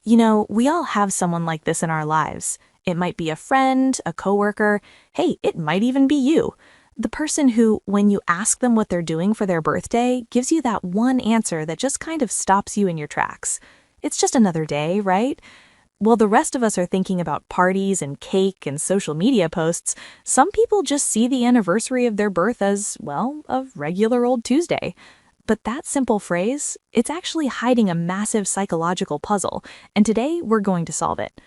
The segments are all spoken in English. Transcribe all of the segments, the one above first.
We all have someone like this in our lives. It might be a friend, a coworker, hey, it might even be you. The person who, when you ask them what they're doing for their birthday, gives you that one answer that just kind of stops you in your tracks. It's just another day, right? While the rest of us are thinking about parties and cake and social media posts, some people just see the anniversary of their birth as, well, a regular old Tuesday. But that simple phrase, it's actually hiding a massive psychological puzzle, and today we're going to solve it.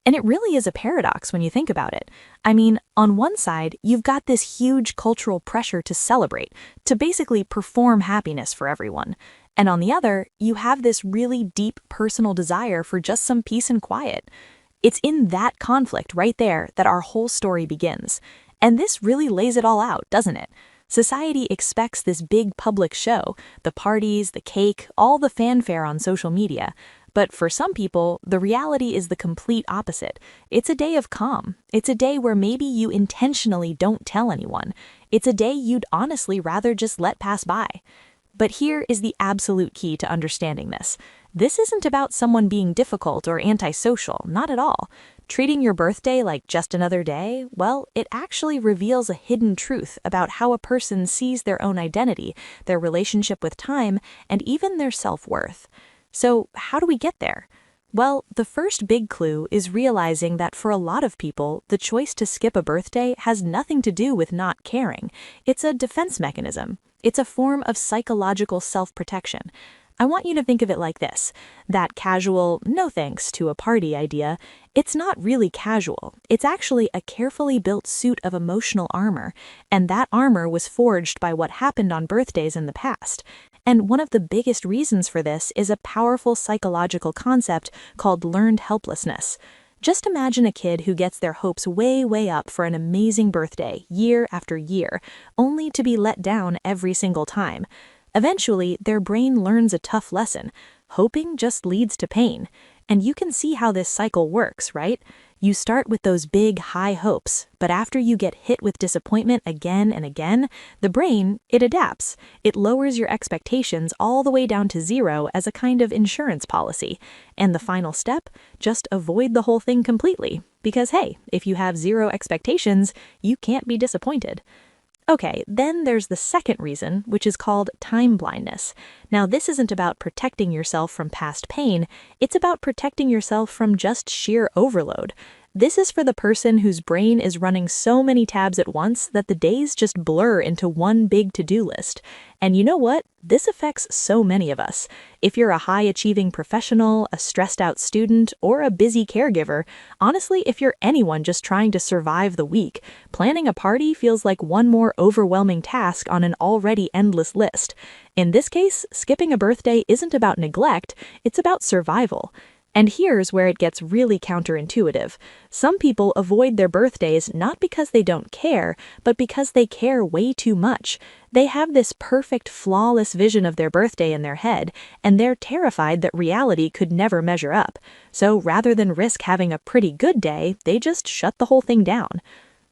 And it really is a paradox when you think about it. I mean, on one side, you've got this huge cultural pressure to celebrate, to basically perform happiness for everyone. And on the other, you have this really deep personal desire for just some peace and quiet. It's in that conflict right there that our whole story begins. And this really lays it all out, doesn't it? Society expects this big public show, the parties, the cake, all the fanfare on social media. But for some people, the reality is the complete opposite. It's a day of calm. It's a day where maybe you intentionally don't tell anyone. It's a day you'd honestly rather just let pass by. But here is the absolute key to understanding this. This isn't about someone being difficult or antisocial, not at all. Treating your birthday like just another day, well, it actually reveals a hidden truth about how a person sees their own identity, their relationship with time, and even their self-worth. So, how do we get there? Well, the first big clue is realizing that for a lot of people, the choice to skip a birthday has nothing to do with not caring. It's a defense mechanism. It's a form of psychological self-protection. I want you to think of it like this. That casual, no thanks to a party idea, it's not really casual. It's actually a carefully built suit of emotional armor, and that armor was forged by what happened on birthdays in the past. And one of the biggest reasons for this is a powerful psychological concept called learned helplessness. Just imagine a kid who gets their hopes way, way up for an amazing birthday, year after year, only to be let down every single time. Eventually, their brain learns a tough lesson. Hoping just leads to pain. And you can see how this cycle works, right? You start with those big, high hopes, but after you get hit with disappointment again and again, the brain, it adapts. It lowers your expectations all the way down to zero as a kind of insurance policy. And the final step? Just avoid the whole thing completely. Because hey, if you have zero expectations, you can't be disappointed. Okay, then there's the second reason, which is called time blindness. Now, this isn't about protecting yourself from past pain, it's about protecting yourself from just sheer overload. This is for the person whose brain is running so many tabs at once that the days just blur into one big to-do list. And you know what? This affects so many of us. If you're a high-achieving professional, a stressed-out student, or a busy caregiver, honestly, if you're anyone just trying to survive the week, planning a party feels like one more overwhelming task on an already endless list. In this case, skipping a birthday isn't about neglect, it's about survival. And here's where it gets really counterintuitive. Some people avoid their birthdays not because they don't care, but because they care way too much. They have this perfect, flawless vision of their birthday in their head, and they're terrified that reality could never measure up. So rather than risk having a pretty good day, they just shut the whole thing down.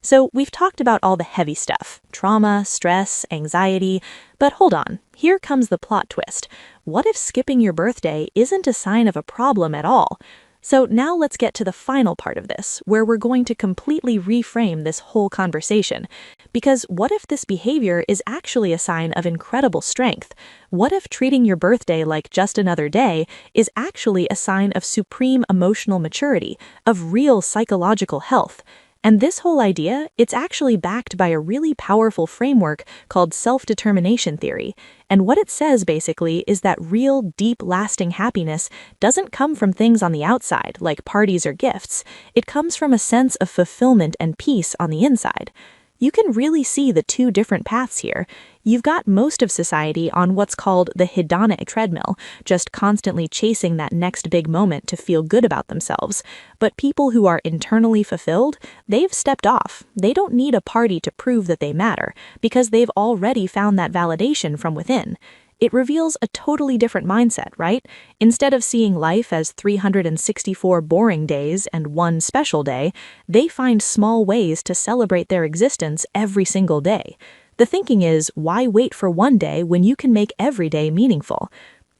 So we've talked about all the heavy stuff, trauma, stress, anxiety, but hold on, here comes the plot twist. What if skipping your birthday isn't a sign of a problem at all? So now let's get to the final part of this, where we're going to completely reframe this whole conversation. Because what if this behavior is actually a sign of incredible strength? What if treating your birthday like just another day is actually a sign of supreme emotional maturity, of real psychological health? And this whole idea, it's actually backed by a really powerful framework called self-determination theory. And what it says basically is that real, deep, lasting happiness doesn't come from things on the outside, like parties or gifts. It comes from a sense of fulfillment and peace on the inside. You can really see the two different paths here. You've got most of society on what's called the hedonic treadmill, just constantly chasing that next big moment to feel good about themselves. But people who are internally fulfilled, they've stepped off. They don't need a party to prove that they matter, because they've already found that validation from within. It reveals a totally different mindset, right? Instead of seeing life as 364 boring days and one special day, they find small ways to celebrate their existence every single day. The thinking is, why wait for one day when you can make every day meaningful?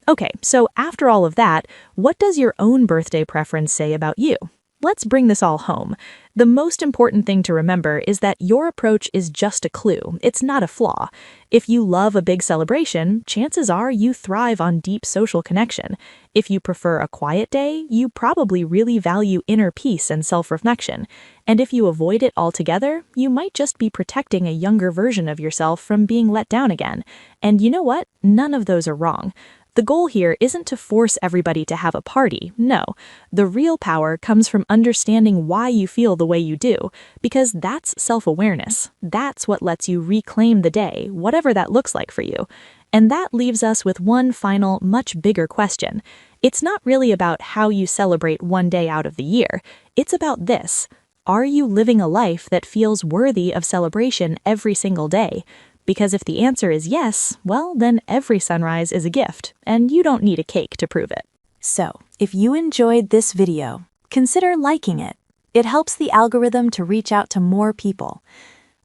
Okay, so after all of that, what does your own birthday preference say about you? Let's bring this all home. The most important thing to remember is that your approach is just a clue. It's not a flaw. If you love a big celebration, chances are you thrive on deep social connection. If you prefer a quiet day, you probably really value inner peace and self-reflection. And if you avoid it altogether, you might just be protecting a younger version of yourself from being let down again. And you know what? None of those are wrong. The goal here isn't to force everybody to have a party, no. The real power comes from understanding why you feel the way you do, because that's self-awareness. That's what lets you reclaim the day, whatever that looks like for you. And that leaves us with one final, much bigger question. It's not really about how you celebrate one day out of the year. It's about this. Are you living a life that feels worthy of celebration every single day? Because if the answer is yes, well, then every sunrise is a gift, and you don't need a cake to prove it. So, if you enjoyed this video, consider liking it. It helps the algorithm to reach out to more people.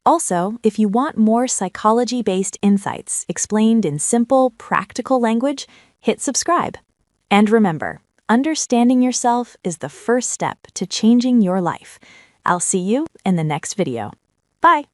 Also, if you want more psychology-based insights explained in simple, practical language, hit subscribe. And remember, understanding yourself is the first step to changing your life. I'll see you in the next video. Bye!